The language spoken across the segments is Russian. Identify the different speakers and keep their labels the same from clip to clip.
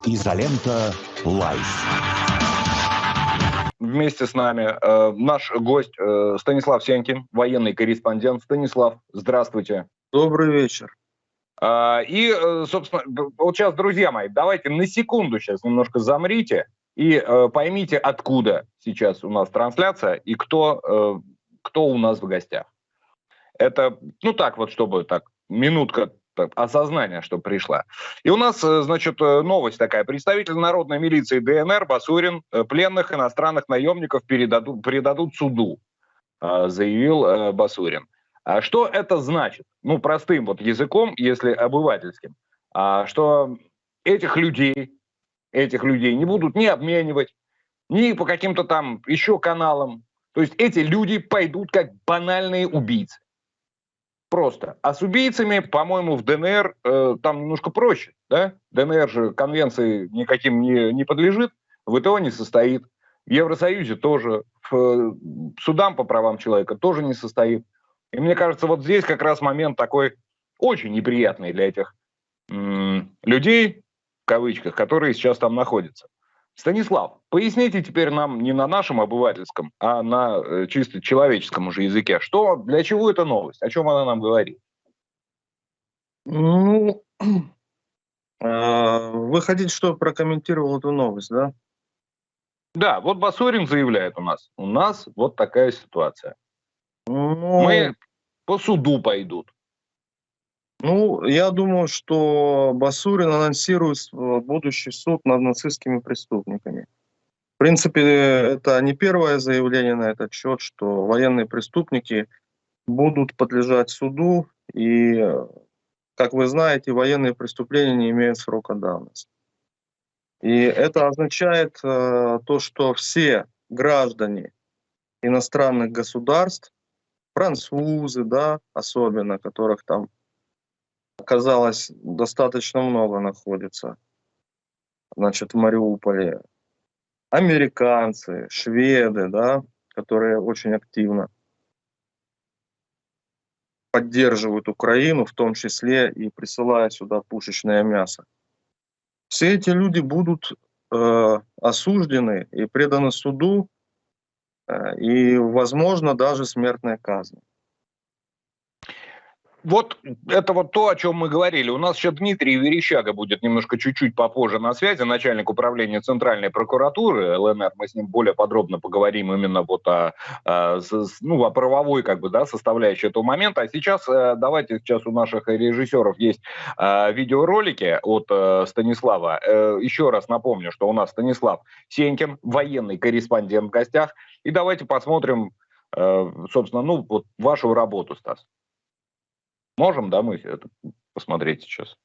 Speaker 1: Изолента Лайф.
Speaker 2: Вместе с нами наш гость Станислав Сенькин, военный корреспондент. Станислав, здравствуйте.
Speaker 3: Добрый вечер.
Speaker 2: Собственно, вот сейчас, друзья мои, давайте на секунду сейчас немножко замрите и поймите, откуда сейчас у нас трансляция и кто у нас в гостях. Это, ну так вот, чтобы так, минутка осознания, чтобы пришла. И у нас, значит, новость такая. Представитель народной милиции ДНР Басурин пленных иностранных наемников передадут суду, заявил Басурин. А что это значит? Ну, простым вот языком, если обывательским. Что этих людей не будут ни обменивать, ни по каким-то там еще каналам. То есть эти люди пойдут как банальные убийцы. Просто. А с убийцами, по-моему, в ДНР там немножко проще. Да? ДНР же конвенции никаким не подлежит, в ВТО не состоит. В Евросоюзе тоже, в судам по правам человека тоже не состоит. И мне кажется, вот здесь как раз момент такой очень неприятный для этих людей, в кавычках, которые сейчас там находятся. Станислав, поясните теперь нам не на нашем обывательском, а на чисто человеческом уже языке. Что, для чего эта новость? О чем она нам говорит?
Speaker 3: Ну, вы хотите, чтобы прокомментировал эту новость, да?
Speaker 2: Да, вот Басурин заявляет у нас вот такая ситуация. Мы по суду пойдут.
Speaker 3: Ну, я думаю, что Басурин анонсирует будущий суд над нацистскими преступниками. В принципе, это не первое заявление на этот счет, что военные преступники будут подлежать суду, и, как вы знаете, военные преступления не имеют срока давности. И это означает то, что все граждане иностранных государств, французы, да, особенно, которых там оказалось достаточно много находится, значит, в Мариуполе, американцы, шведы, да, которые очень активно поддерживают Украину, в том числе и присылая сюда пушечное мясо. Все эти люди будут осуждены и преданы суду, и, возможно, даже смертной казни.
Speaker 2: Вот это вот то, о чем мы говорили. У нас еще Дмитрий Верещага будет немножко чуть-чуть попозже на связи, начальник управления Центральной прокуратуры ЛНР. Мы с ним более подробно поговорим именно вот о правовой как бы, да, составляющей этого момента. А сейчас сейчас у наших режиссеров есть видеоролики от Станислава. Еще раз напомню, что у нас Станислав Сенькин, военный корреспондент в гостях. И давайте посмотрим, собственно, вот вашу работу, Стас. Можем, да, мы это посмотреть сейчас?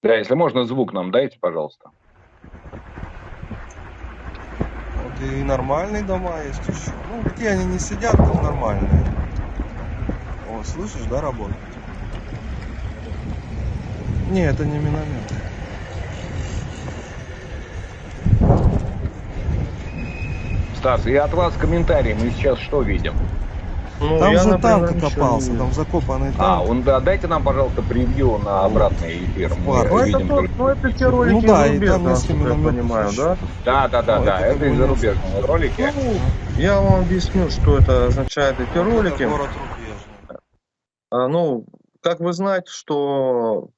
Speaker 2: Да, если можно, звук нам дайте, пожалуйста.
Speaker 4: Вот и нормальные дома есть еще. Ну, где они не сидят, там нормальные. О, слышишь, да, работают? Не, это не миномет.
Speaker 2: Стас, и от вас комментарий. Мы сейчас что видим?
Speaker 3: Ну,
Speaker 4: там же
Speaker 3: например,
Speaker 4: танк окопался, там закопанный танк.
Speaker 2: Дайте нам, пожалуйста, превью на обратный эфир.
Speaker 3: Это те ролики,
Speaker 4: ну да, и там
Speaker 3: насколько я понимаю, да?
Speaker 2: Да, это из зарубежные ролики.
Speaker 3: Ну, я вам объясню, что это означает, эти ролики. Ну, как вы знаете, что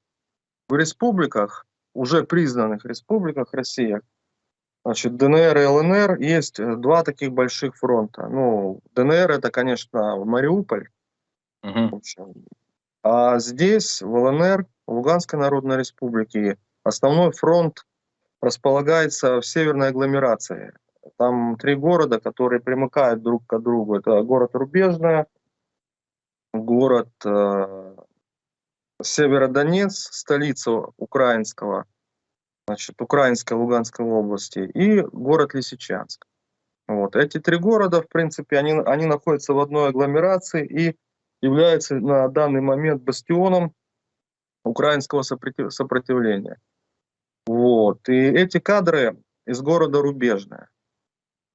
Speaker 3: в республиках, уже признанных республиках России, значит, ДНР и ЛНР, есть два таких больших фронта. Ну, ДНР это, конечно, Мариуполь. В общем. А здесь, в ЛНР, в Луганской Народной Республике, основной фронт располагается в северной агломерации. Там 3 города, которые примыкают друг к другу. Это город Рубежное, город Северодонецк, столица украинской Луганской области, и город Лисичанск. Вот. Эти 3 города, в принципе, они находятся в одной агломерации и являются на данный момент бастионом украинского сопротивления. Вот. И эти кадры из города Рубежное.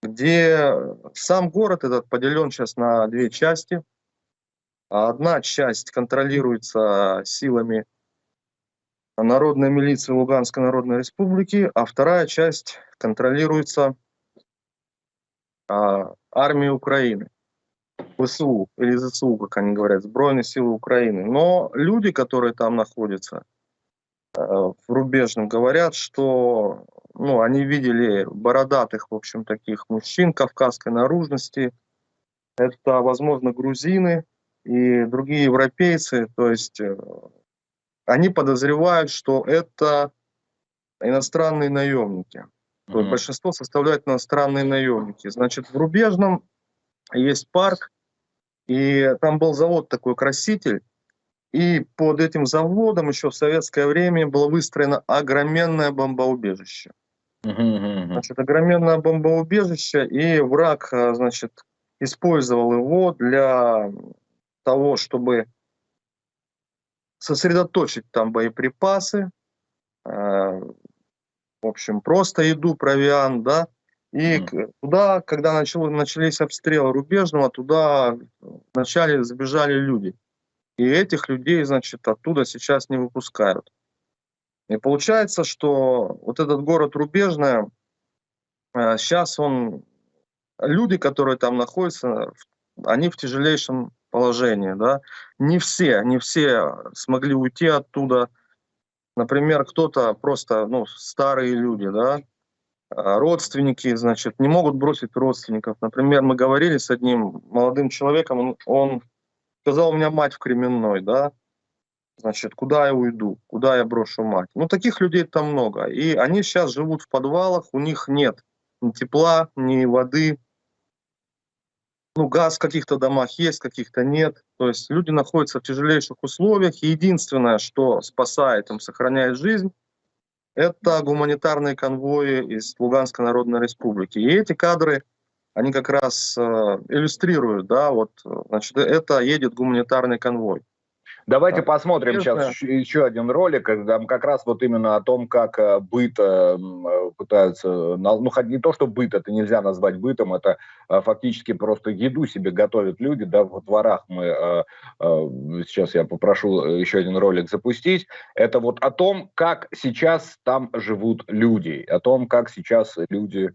Speaker 3: где сам город этот поделен сейчас на две части. Одна часть контролируется силами Народной милиции Луганской Народной Республики, а вторая часть контролируется армией Украины. ВСУ или ЗСУ, как они говорят, Сбройные силы Украины. Но люди, которые там находятся, в рубежном, говорят, что они видели бородатых, в общем, таких мужчин кавказской наружности. Это, возможно, грузины и другие европейцы. То есть они подозревают, что это иностранные наемники. То есть большинство составляют иностранные наемники. Значит, в Рубежном есть парк, и там был завод такой «Краситель», и под этим заводом еще в советское время было выстроено огроменное бомбоубежище. Значит, огроменное бомбоубежище, и враг, значит, использовал его для того, чтобы сосредоточить там боеприпасы, в общем, просто еду, провиант, да. И туда, когда начались обстрелы Рубежного, туда вначале забежали люди. И этих людей, значит, оттуда сейчас не выпускают. И получается, что вот этот город Рубежное, сейчас люди, которые там находятся, они в тяжелейшем положении, да. Не все смогли уйти оттуда. Например, кто-то просто, старые люди, да, родственники, значит, не могут бросить родственников. Например, мы говорили с одним молодым человеком, он сказал: у меня мать в Кременной, да, значит, куда я уйду, куда я брошу мать? Таких людей там много, и они сейчас живут в подвалах, у них нет ни тепла, ни воды, газ в каких-то домах есть, в каких-то нет. То есть люди находятся в тяжелейших условиях, и единственное, что спасает им, сохраняет жизнь, это гуманитарные конвои из Луганской Народной Республики. И эти кадры, они как раз иллюстрируют, да, значит, это едет гуманитарный конвой.
Speaker 2: Давайте посмотрим сейчас еще один ролик, там как раз вот именно о том, как быт пытаются, хоть не то, что быт, это нельзя назвать бытом, это фактически просто еду себе готовят люди, да, во дворах мы, сейчас я попрошу еще один ролик запустить, это вот о том, как сейчас там живут люди, о том, как сейчас люди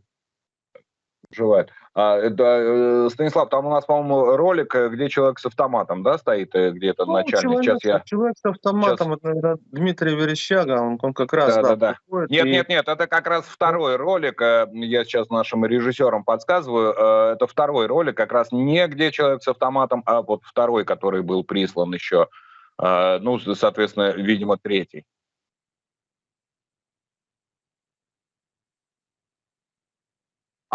Speaker 2: живают. Станислав, там у нас, по-моему, ролик, где человек с автоматом, да, стоит где-то начальник.
Speaker 3: Человек с автоматом, это, наверное, Дмитрий Верещага, он как раз,
Speaker 2: да. Нет, это как раз второй ролик, я сейчас нашим режиссерам подсказываю, это второй ролик, как раз не где человек с автоматом, а вот второй, который был прислан еще, соответственно, видимо, третий.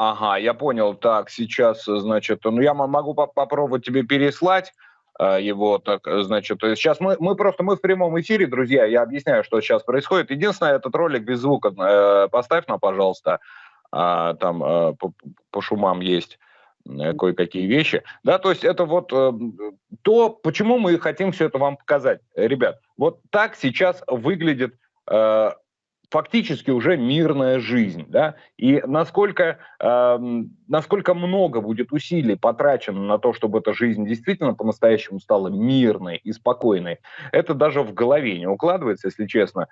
Speaker 2: Ага, я понял. Так, сейчас, значит, я могу попробовать тебе переслать его, так, значит, сейчас мы в прямом эфире, друзья, я объясняю, что сейчас происходит. Единственное, этот ролик без звука поставь нам, пожалуйста, там по шумам есть кое-какие вещи. Да, то есть это вот то, почему мы хотим все это вам показать. Ребят, вот так сейчас выглядит фактически уже мирная жизнь, да, и насколько много будет усилий потрачено на то, чтобы эта жизнь действительно по-настоящему стала мирной и спокойной, это даже в голове не укладывается, если честно.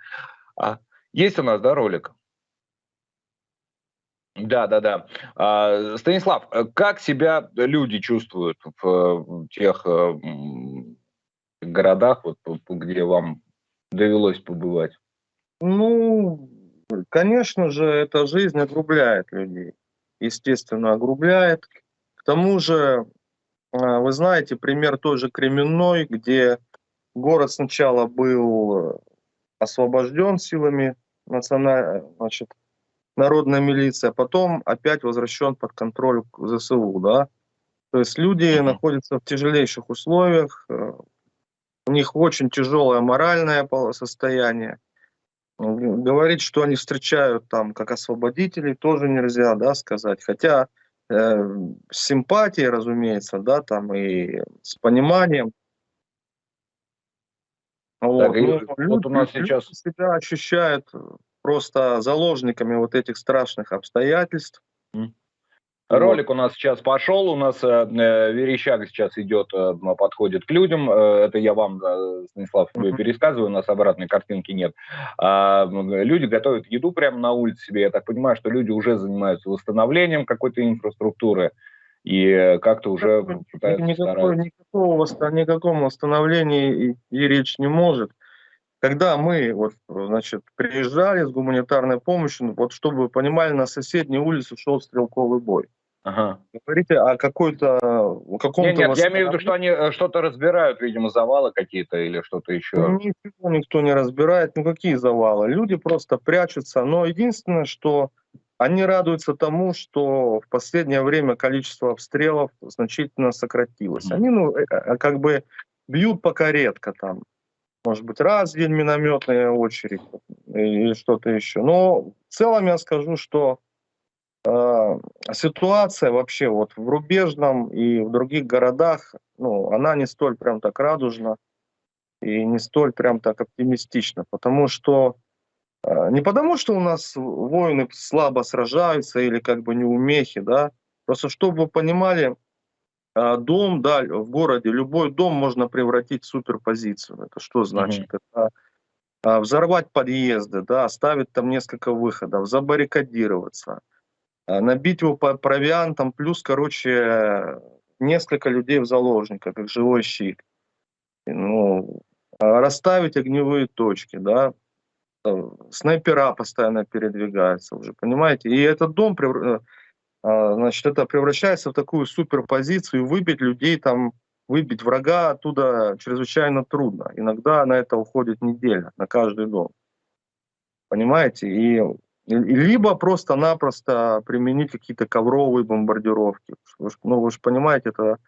Speaker 2: Есть у нас, да, ролик? Да. Станислав, как себя люди чувствуют в тех городах, вот, где вам довелось побывать?
Speaker 3: Конечно же, эта жизнь огрубляет людей. Естественно, огрубляет. К тому же, вы знаете, пример той же Кременной, где город сначала был освобожден силами народной милиции, а потом опять возвращен под контроль ЗСУ, да. То есть люди находятся в тяжелейших условиях, у них очень тяжелое моральное состояние. Говорить, что они встречают там как освободителей, тоже нельзя, да, сказать. Хотя с симпатией, разумеется, да, там и с пониманием.
Speaker 2: Вот у нас сейчас
Speaker 3: себя ощущают просто заложниками вот этих страшных обстоятельств.
Speaker 2: Ролик у нас сейчас пошел, у нас Верещак сейчас идет, подходит к людям, это я вам, Станислав, пересказываю, у нас обратной картинки нет. Люди готовят еду прямо на улице себе, я так понимаю, что люди уже занимаются восстановлением какой-то инфраструктуры и как-то уже пытаются стараться.
Speaker 3: Никаком восстановлении и речь не может. Когда мы вот, значит, приезжали с гуманитарной помощью, вот чтобы вы понимали, на соседней улице шел стрелковый бой.
Speaker 2: Ага.
Speaker 3: Говорите о каком-то
Speaker 2: Нет, я имею в виду, что они что-то разбирают, видимо, завалы какие-то или что-то еще.
Speaker 3: Ничего никто не разбирает, какие завалы. Люди просто прячутся. Но единственное, что они радуются тому, что в последнее время количество обстрелов значительно сократилось. Они, как бы бьют пока редко там. Может быть, раз в день минометная очередь или что-то еще. Но в целом я скажу, что ситуация вообще вот в Рубежном и в других городах, она не столь прям так радужна и не столь прям так оптимистична, потому что не потому, что у нас воины слабо сражаются или как бы неумехи, да, просто чтобы вы понимали, дом, да, в городе, любой дом можно превратить в суперпозицию. Это что значит? Это взорвать подъезды, да, оставить там несколько выходов, забаррикадироваться, набить его провиантом, плюс, короче, несколько людей в заложниках, как живой щит. Расставить огневые точки, да, снайпера постоянно передвигаются уже, понимаете? И этот дом, значит, это превращается в такую суперпозицию, и выбить людей там, выбить врага оттуда чрезвычайно трудно. Иногда на это уходит неделя, на каждый дом. Понимаете? И либо просто-напросто применить какие-то ковровые бомбардировки. Вы же понимаете, это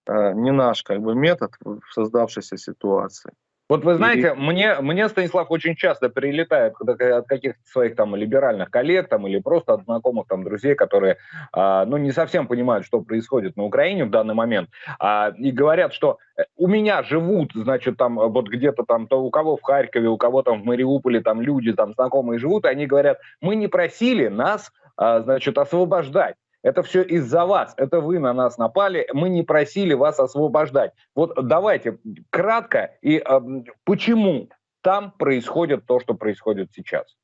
Speaker 3: не наш как бы метод в создавшейся ситуации.
Speaker 2: Вот вы знаете, мне, Станислав, очень часто прилетает от каких-то своих там либеральных коллег там, или просто от знакомых там друзей, которые не совсем понимают, что происходит на Украине в данный момент, и говорят, что у меня живут, значит, там вот где-то там, то у кого в Харькове, у кого там в Мариуполе, там люди там знакомые живут, и они говорят, мы не просили нас, значит, освобождать. Это все из-за вас, это вы на нас напали, мы не просили вас освобождать. Вот давайте кратко, и почему там происходит то, что происходит сейчас?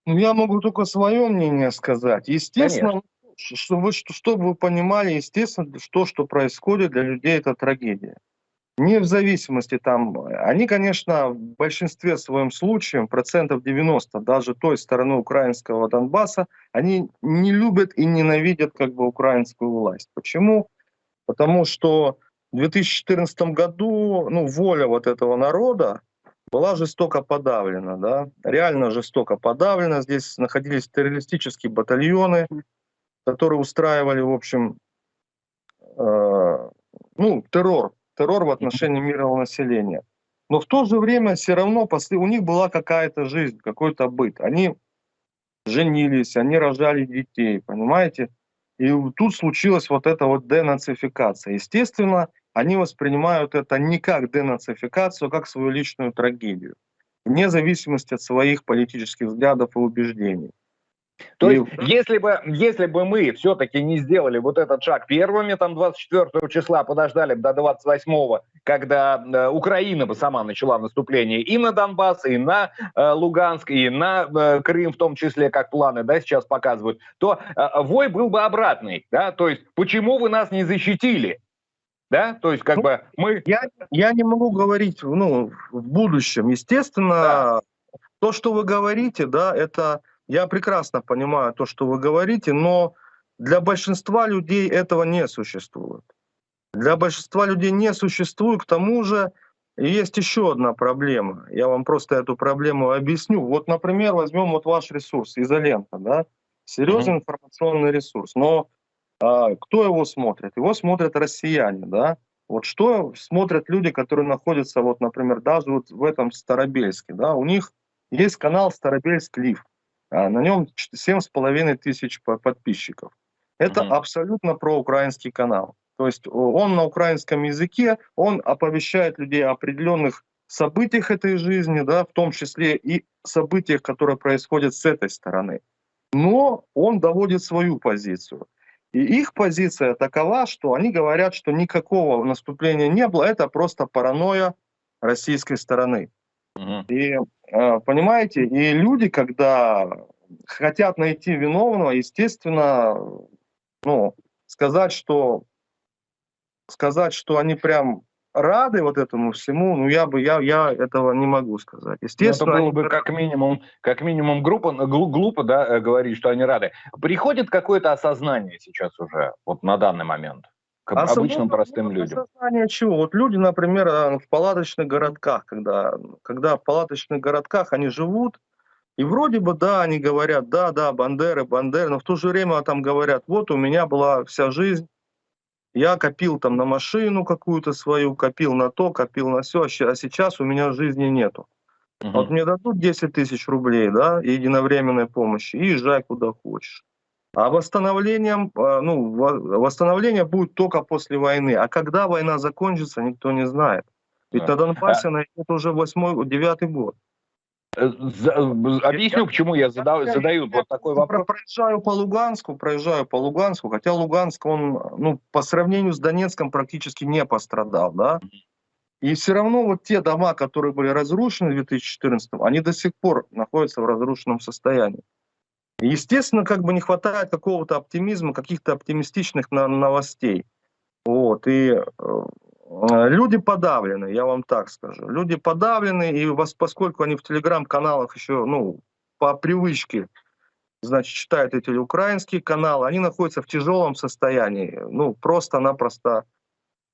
Speaker 3: Я могу только свое мнение сказать. Естественно, чтобы вы понимали, естественно, что происходит для людей, это трагедия. Не в зависимости там, они, конечно, в большинстве своем случаев, 90%, даже той стороны украинского Донбасса, они не любят и ненавидят как бы украинскую власть. Почему? Потому что в 2014 году воля вот этого народа была жестоко подавлена, да, реально жестоко подавлена. Здесь находились террористические батальоны, которые устраивали, в общем, террор в отношении мирного населения. Но в то же время все равно у них была какая-то жизнь, какой-то быт. Они женились, они рожали детей, понимаете? И тут случилась вот эта вот денацификация. Естественно, они воспринимают это не как денацификацию, а как свою личную трагедию, вне зависимости от своих политических взглядов и убеждений.
Speaker 2: То есть, если бы мы все-таки не сделали вот этот шаг первыми, там 24 числа, подождали до 28-го, когда Украина бы сама начала наступление и на Донбасс, и на Луганск, и на Крым в том числе, как планы, да, сейчас показывают, то вой был бы обратный, да, то есть, почему вы нас не защитили? Да, то есть как бы мы...
Speaker 3: Я не могу говорить, в будущем. Естественно, то, что вы говорите, да, это... Я прекрасно понимаю то, что вы говорите, но для большинства людей этого не существует. Для большинства людей не существует. К тому же есть еще одна проблема. Я вам просто эту проблему объясню. Вот, например, возьмем вот ваш ресурс, изолента, да, серьезный информационный ресурс. Но кто его смотрит? Его смотрят россияне, да. Вот что смотрят люди, которые находятся, вот, например, даже вот в этом Старобельске, да, у них есть канал Старобельск Лив. На нем 7,5 тысяч подписчиков. Это абсолютно проукраинский канал. То есть он на украинском языке, он оповещает людей о определенных событиях этой жизни, да, в том числе и событиях, которые происходят с этой стороны. но он доводит свою позицию. И их позиция такова, что они говорят, что никакого наступления не было, это просто паранойя российской стороны.
Speaker 2: Мгм.
Speaker 3: И понимаете, и люди, когда хотят найти виновного, естественно, ну, сказать, что они прям рады вот этому всему, ну, я этого не могу сказать.
Speaker 2: Ну, это
Speaker 3: Естественно,
Speaker 2: было
Speaker 3: они
Speaker 2: бы как минимум глупо, да, говорить, что они рады. Приходит какое-то осознание сейчас уже, вот на данный момент, к обычным простым людям?
Speaker 3: осознание чего? Вот люди, например, в палаточных городках, когда в палаточных городках они живут, и вроде бы, да, они говорят, да, Бандеры, но в то же время там говорят, вот у меня была вся жизнь, я копил там на машину какую-то свою, копил на то, копил на все, а сейчас у меня жизни нету. Вот
Speaker 2: Мгм.
Speaker 3: мне дадут 10 тысяч рублей, да, и единовременной помощи, и езжай куда хочешь. А восстановление будет только после войны. А когда война закончится, никто не знает. Ведь
Speaker 2: Да.
Speaker 3: на Донбассе она идет уже 8-9 год.
Speaker 2: Объясню, почему я задаю вот такой вопрос.
Speaker 3: Проезжаю по Луганску, хотя Луганск, он, ну, по сравнению с Донецком практически не пострадал, да. И все равно вот те дома, которые были разрушены в 2014, они до сих пор находятся в разрушенном состоянии. И, естественно, как бы не хватает какого-то оптимизма, каких-то оптимистичных новостей. Вот, и люди подавлены, я вам так скажу. Люди подавлены, и поскольку они в телеграм-каналах еще, ну, по привычке, значит, читают эти украинские каналы, они находятся в тяжелом состоянии, ну, просто-напросто,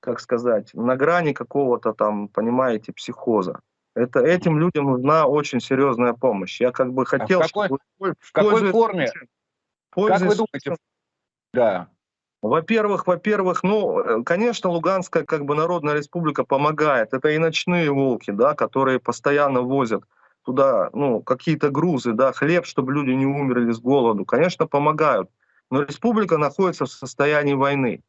Speaker 3: как сказать, на грани какого-то там, понимаете, психоза. Этим людям нужна очень серьезная помощь. Я как бы
Speaker 2: А
Speaker 3: хотел, чтобы...
Speaker 2: в какой форме? Как вы думаете? Да.
Speaker 3: Во-первых, ну, конечно, Луганская как бы Народная Республика помогает. Это и ночные волки, да, которые постоянно возят туда, ну, какие-то грузы, да, хлеб, чтобы люди не умерли с голоду. Конечно, помогают. Но республика находится в состоянии войны.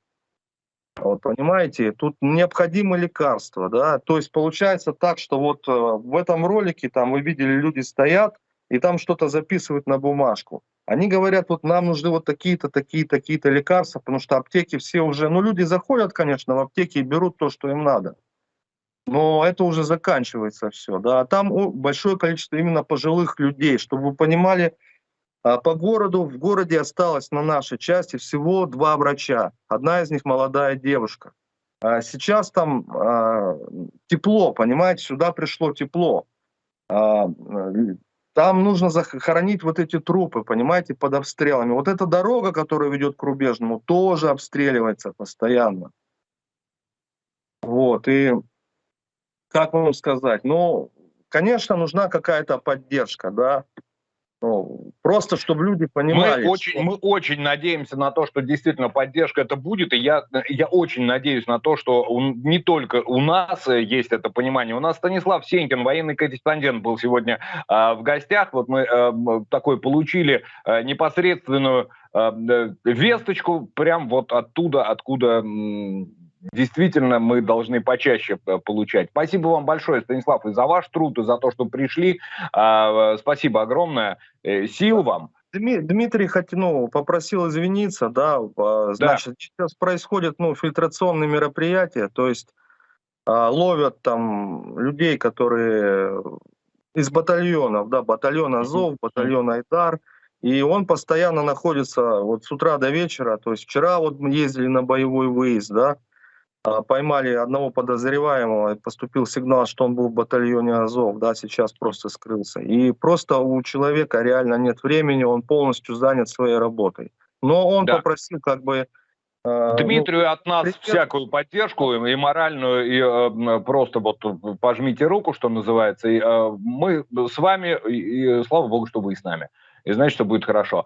Speaker 3: Вот, понимаете, тут необходимы лекарства, да, то есть получается так, что вот в этом ролике там вы видели, люди стоят и там что-то записывают на бумажку. Они говорят, вот нам нужны вот такие-то, такие-то лекарства, потому что аптеки все уже, ну, люди заходят, конечно, в аптеки и берут то, что им надо, но это уже заканчивается все, да, а там большое количество именно пожилых людей, чтобы вы понимали. По городу, в городе осталось на нашей части всего 2 врача. Одна из них молодая девушка. Сейчас там тепло, понимаете, сюда пришло тепло. Там нужно захоронить вот эти трупы, понимаете, под обстрелами. Вот эта дорога, которая ведет к Рубежному, тоже обстреливается постоянно. Вот, и как вам сказать, ну, конечно, нужна какая-то поддержка, да. Ну, просто чтобы люди понимали.
Speaker 2: Мы очень надеемся на то, что действительно поддержка это будет, и я очень надеюсь на то, что не только у нас есть это понимание. У нас Станислав Сенькин, военный корреспондент, был сегодня в гостях. Вот мы такой получили непосредственную весточку прям вот оттуда, откуда действительно мы должны почаще получать. Спасибо вам большое, Станислав, и за ваш труд, и за то, что пришли. Спасибо огромное. Сил вам.
Speaker 3: Дмитрий попросил извиниться, да, значит, сейчас происходят, ну, фильтрационные мероприятия, то есть ловят там людей, которые из батальонов, да, батальон Азов, батальон Айдар, и он постоянно находится вот с утра до вечера, то есть вчера вот мы ездили на боевой выезд, да, поймали одного подозреваемого, поступил сигнал, что он был в батальоне Азов, да, сейчас просто скрылся. И просто у человека реально нет времени, он полностью занят своей работой. Но он попросил как бы...
Speaker 2: Дмитрию от нас всякую поддержку, и моральную, и просто вот пожмите руку, что называется. И мы с вами, и слава богу, что вы с нами. И значит, что будет хорошо.